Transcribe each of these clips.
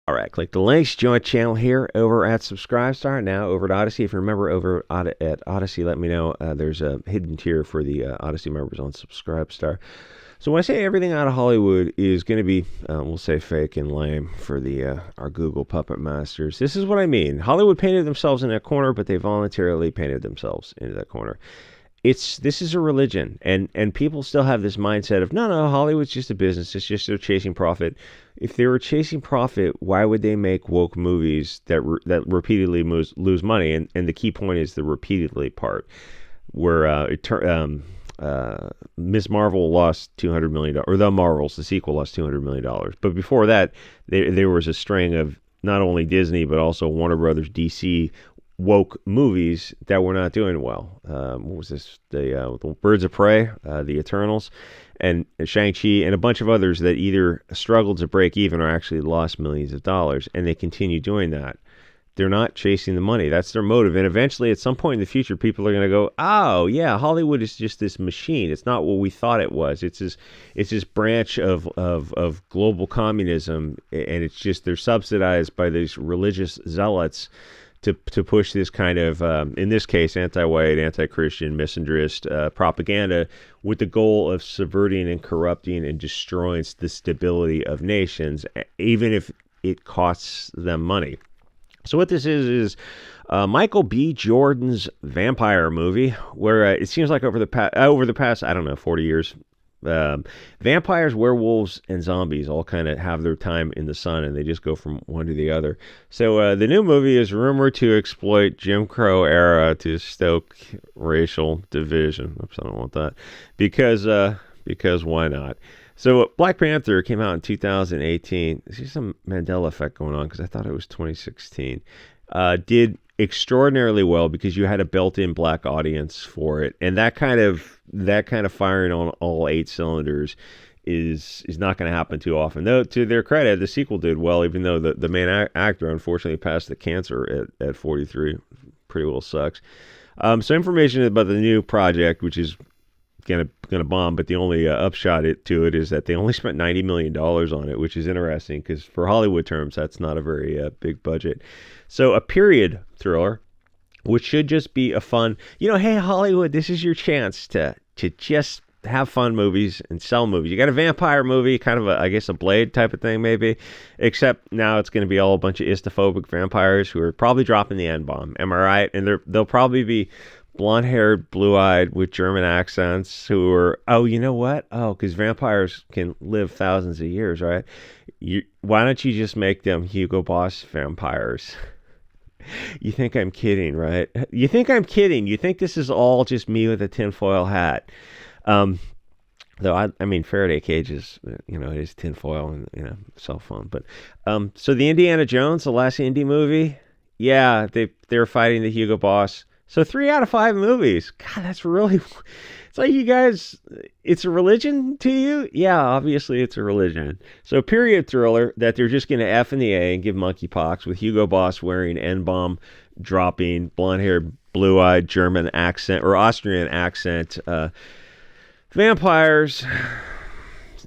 All right, click the links, join channel here over at SubScribeStar, now over at Odyssey. If you remember over at Odyssey, let me know. There's a hidden tier for the Odyssey members on SubScribeStar. So when I say everything out of Hollywood is going to be, we'll say fake and lame for the our Google puppet masters, this is what I mean. Hollywood painted themselves in that corner, but they voluntarily painted themselves into that corner. This is a religion, and people still have this mindset of no, Hollywood's just a business. It's just they're chasing profit. If they were chasing profit, why would they make woke movies that repeatedly lose money? And the key point is the repeatedly part, where Miss Marvel lost $200 million, or The Marvels, the sequel, lost $200 million. But before that, there was a string of not only Disney but also Warner Brothers, DC woke movies that were not doing well. What was this? The Birds of Prey, the Eternals, and Shang-Chi, and a bunch of others that either struggled to break even or actually lost millions of dollars, and they continue doing that. They're not chasing the money. That's their motive. And eventually, at some point in the future, people are going to go, oh, yeah, Hollywood is just this machine. It's not what we thought it was. It's this branch of global communism, and it's just they're subsidized by these religious zealots to push this kind of, in this case, anti-white, anti-Christian, misandrist propaganda with the goal of subverting and corrupting and destroying the stability of nations, even if it costs them money. So what this is Michael B. Jordan's vampire movie, where it seems like over the past, I don't know, 40 years, vampires, werewolves, and zombies all kind of have their time in the sun, and they just go from one to the other. So the new movie is rumored to exploit Jim Crow era to stoke racial division. Oops, I don't want that. Because why not? So Black Panther came out in 2018. There's some Mandela effect going on because I thought it was 2016. Did extraordinarily well because you had a built-in black audience for it, and that kind of firing on all 8 cylinders is not going to happen too often. Though to their credit, the sequel did well, even though the main actor unfortunately passed the cancer at 43. Pretty well sucks. So information about the new project, which is gonna bomb, but the only upshot to it is that they only spent $90 million on it, which is interesting because for Hollywood terms, that's not a very big budget. So a period thriller, which should just be a fun, hey, Hollywood, this is your chance to just have fun movies and sell movies. You got a vampire movie, kind of I guess a Blade type of thing maybe, except now it's going to be all a bunch of istophobic vampires who are probably dropping the N-bomb. Am I right? And they'll probably be blonde-haired, blue-eyed with German accents who are, oh, you know what? Oh, because vampires can live thousands of years, right? Why don't you just make them Hugo Boss vampires? You think I'm kidding, right? You think I'm kidding. You think this is all just me with a tinfoil hat. Though, I mean, Faraday cages, it is tinfoil and, cell phone. But, so the Indiana Jones, the last indie movie, yeah, they're fighting the Hugo Boss. So 3 out of 5 movies. God, that's really... It's like, you guys, it's a religion to you? Yeah, obviously it's a religion. So period thriller that they're just going to F in the A and give monkeypox with Hugo Boss wearing N-bomb, dropping, blonde-haired, blue-eyed German accent, or Austrian accent, vampires,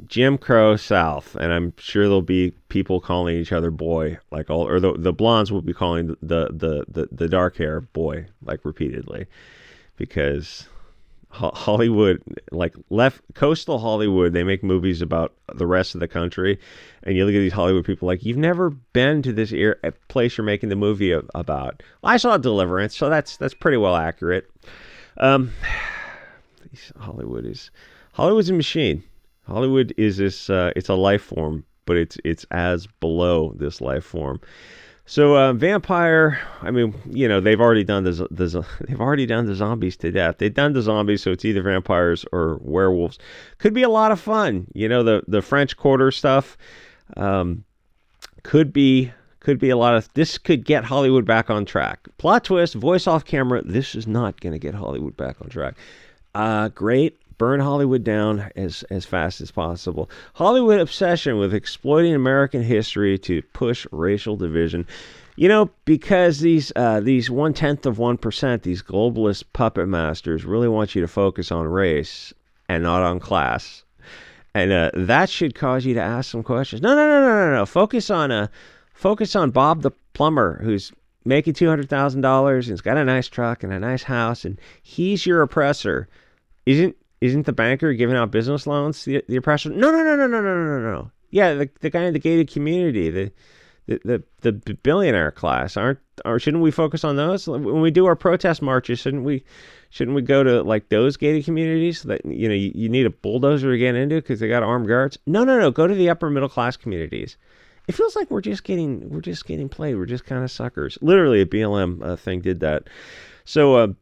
Jim Crow South, and I'm sure there'll be people calling each other boy, or the blondes will be calling the dark hair boy, repeatedly, because Hollywood, coastal Hollywood, they make movies about the rest of the country, and you look at these Hollywood people you've never been to this place you're making the movie about. Well, I saw Deliverance, so that's pretty well accurate. Hollywood's a machine. Hollywood is this, it's a life form, but it's as below this life form. So vampire, I mean, they've already done they've already done the zombies to death. They've done the zombies, so it's either vampires or werewolves. Could be a lot of fun. The French Quarter stuff could be a lot of, this could get Hollywood back on track. Plot twist, voice off camera, this is not going to get Hollywood back on track. Great. Burn Hollywood down as fast as possible. Hollywood obsession with exploiting American history to push racial division. Because these 1/10%, these globalist puppet masters really want you to focus on race and not on class. And that should cause you to ask some questions. No. Focus Focus on Bob the plumber who's making $200,000 and he's got a nice truck and a nice house, and he's your oppressor. Isn't the banker giving out business loans the oppressor? No. Yeah, the guy in the gated community, the billionaire class. Shouldn't we focus on those when we do our protest marches? Shouldn't we go to like those gated communities that you need a bulldozer to get into because they got armed guards? No. Go to the upper middle class communities. It feels like we're just getting played. We're just kind of suckers. Literally, a BLM thing did that. So,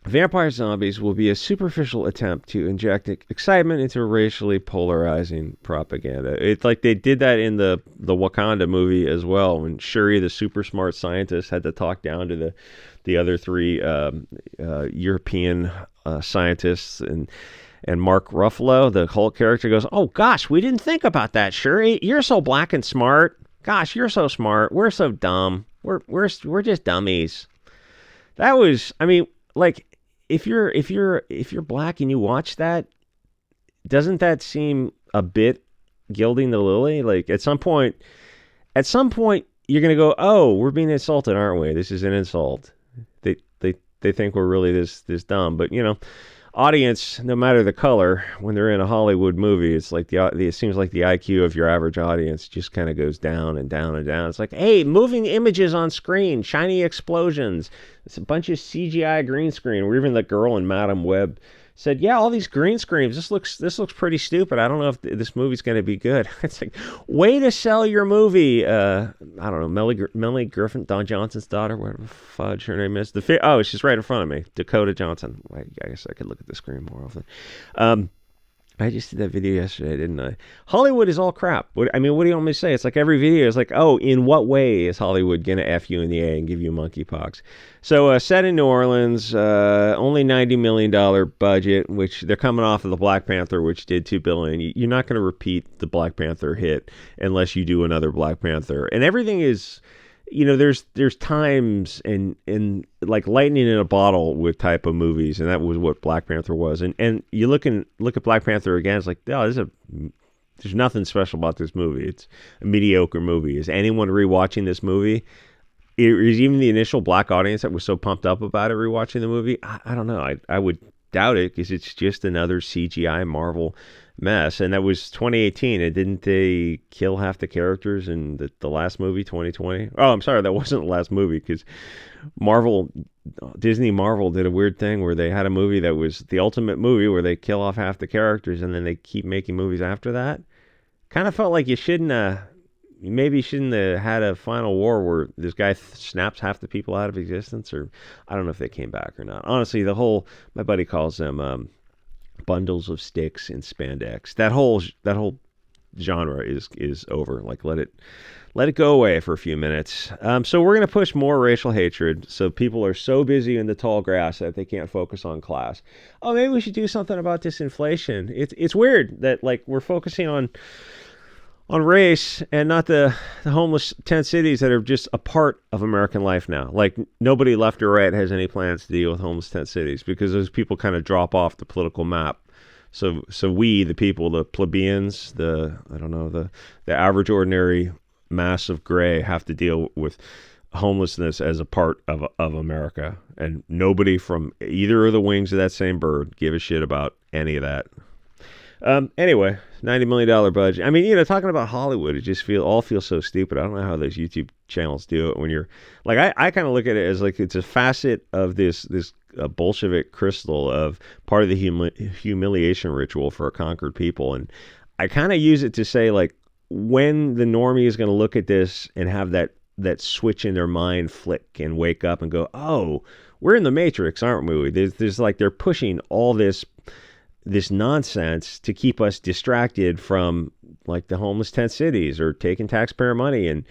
Vampire Zombies will be a superficial attempt to inject excitement into racially polarizing propaganda. It's like they did that in the Wakanda movie as well, when Shuri, the super smart scientist, had to talk down to the other three European scientists, and Mark Ruffalo, the Hulk character, goes, "Oh gosh, we didn't think about that, Shuri. You're so black and smart. Gosh, you're so smart. We're so dumb. We're just dummies." That was, I mean, like, if you're black and you watch that, doesn't that seem a bit gilding the lily? Like at some point you're gonna go, "Oh, we're being insulted, aren't we? This is an insult." They think we're really this dumb, but audience, no matter the color, when they're in a Hollywood movie, it's like it seems like the IQ of your average audience just kind of goes down and down and down. It's like, hey, moving images on screen, shiny explosions. It's a bunch of CGI green screen. Or even the girl in Madam Web said, "Yeah, all these green screens. This looks pretty stupid. I don't know if this movie's going to be good." It's like, way to sell your movie. I don't know, Melanie Griffin, Don Johnson's daughter, whatever fudge her name is. She's right in front of me, Dakota Johnson. I guess I could look at the screen more often. I just did that video yesterday, didn't I? Hollywood is all crap. What do you want me to say? It's like every video is like, oh, in what way is Hollywood going to F you in the A and give you monkeypox? So set in New Orleans, only $90 million budget, which they're coming off of the Black Panther, which did $2 billion. You're not going to repeat the Black Panther hit unless you do another Black Panther. And everything is, there's times and like lightning in a bottle with type of movies, and that was what Black Panther was. And you look at Black Panther again, it's like, oh, there's nothing special about this movie. It's a mediocre movie. Is anyone rewatching this movie? Is even the initial black audience that was so pumped up about it rewatching the movie? I don't know. I would doubt it, because it's just another CGI Marvel mess. And that was 2018. And didn't they kill half the characters in the last movie, 2020? Oh, I'm sorry, that wasn't the last movie, because Disney Marvel did a weird thing where they had a movie that was the ultimate movie where they kill off half the characters, and then they keep making movies after that. Kind of felt like you shouldn't have had a final war where this guy snaps half the people out of existence, or I don't know if they came back or not. Honestly, my buddy calls them bundles of sticks in spandex. That whole genre is over. Like, let it go away for a few minutes. So we're going to push more racial hatred. So people are so busy in the tall grass that they can't focus on class. Oh, maybe we should do something about disinflation. It's weird that, like, we're focusing on race and not the homeless tent cities that are just a part of American life now. Like, nobody left or right has any plans to deal with homeless tent cities, because those people kind of drop off the political map. So we, the people, the plebeians, the average ordinary mass of gray, have to deal with homelessness as a part of America. And nobody from either of the wings of that same bird give a shit about any of that. Anyway, $90 million budget. I mean, talking about Hollywood, it just feels so stupid. I don't know how those YouTube channels do it when you're like, I kind of look at it as like it's a facet of this Bolshevik crystal of part of the humiliation ritual for a conquered people. And I kind of use it to say, like, when the normie is going to look at this and have that switch in their mind flick and wake up and go, oh, we're in the Matrix, aren't we? There's like, they're pushing all this nonsense to keep us distracted from, like, the homeless tent cities, or taking taxpayer money and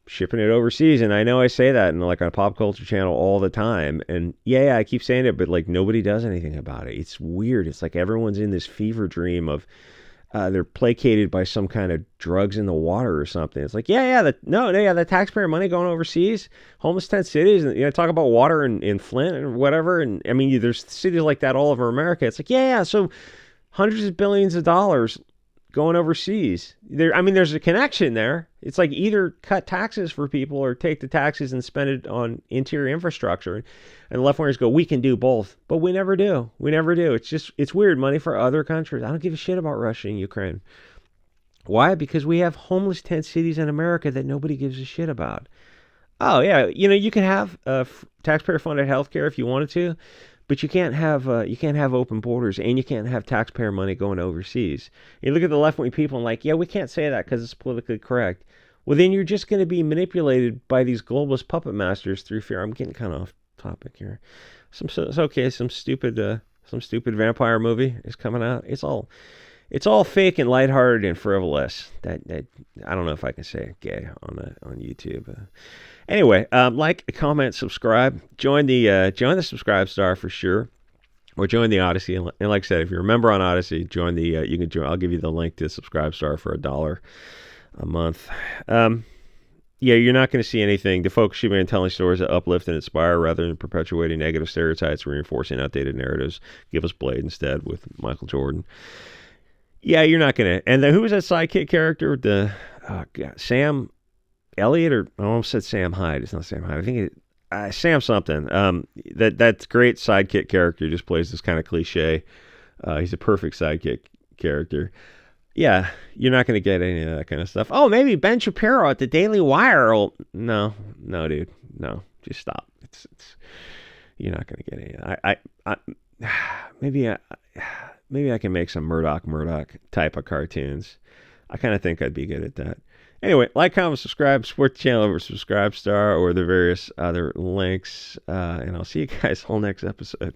shipping it overseas. And I know I say that in, like, a pop culture channel all the time, and yeah, I keep saying it, but, like, nobody does anything about it. It's weird. It's like everyone's in this fever dream of they're placated by some kind of drugs in the water or something. It's like, the taxpayer money going overseas, homeless tent cities, and talk about water in Flint and whatever. And I mean, there's cities like that all over America. It's like, so hundreds of billions of dollars going overseas. I mean, there's a connection there. It's like either cut taxes for people or take the taxes and spend it on interior infrastructure. And the left wingers go, we can do both, but we never do. We never do. It's weird. Money for other countries. I don't give a shit about Russia and Ukraine. Why? Because we have homeless tent cities in America that nobody gives a shit about. Oh yeah, you can have taxpayer-funded healthcare if you wanted to, but you can't have open borders, and you can't have taxpayer money going overseas. You look at the left-wing people and like, yeah, we can't say that because it's politically correct. Well, then you're just going to be manipulated by these globalist puppet masters through fear. I'm getting kind of off topic here. It's okay. Some stupid vampire movie is coming out. It's all fake and lighthearted and frivolous. That I don't know if I can say gay on YouTube. Anyway, like, comment, subscribe, join the SubScribe for sure, or join the Odyssey. And like I said, if you're a member on Odyssey, join the you can join. I'll give you the link to SubScribe for $1 a month. Yeah, you're not going to see anything. The focus should be on telling stories that uplift and inspire rather than perpetuating negative stereotypes, reinforcing outdated narratives. Give us Blade instead with Michael Jordan. Yeah, you're not going to. And then who was that sidekick character? Sam Elliott, or I almost said Sam Hyde. It's not Sam Hyde. I think Sam something. That great sidekick character just plays this kind of cliche. He's a perfect sidekick character. Yeah, you're not going to get any of that kind of stuff. Oh, maybe Ben Shapiro at the Daily Wire. No, dude. No, just stop. It's you're not going to get any of that. Maybe I can make some Murdoch type of cartoons. I kind of think I'd be good at that. Anyway, like, comment, subscribe, support the channel over SubScribestar or the various other links. And I'll see you guys all next episode.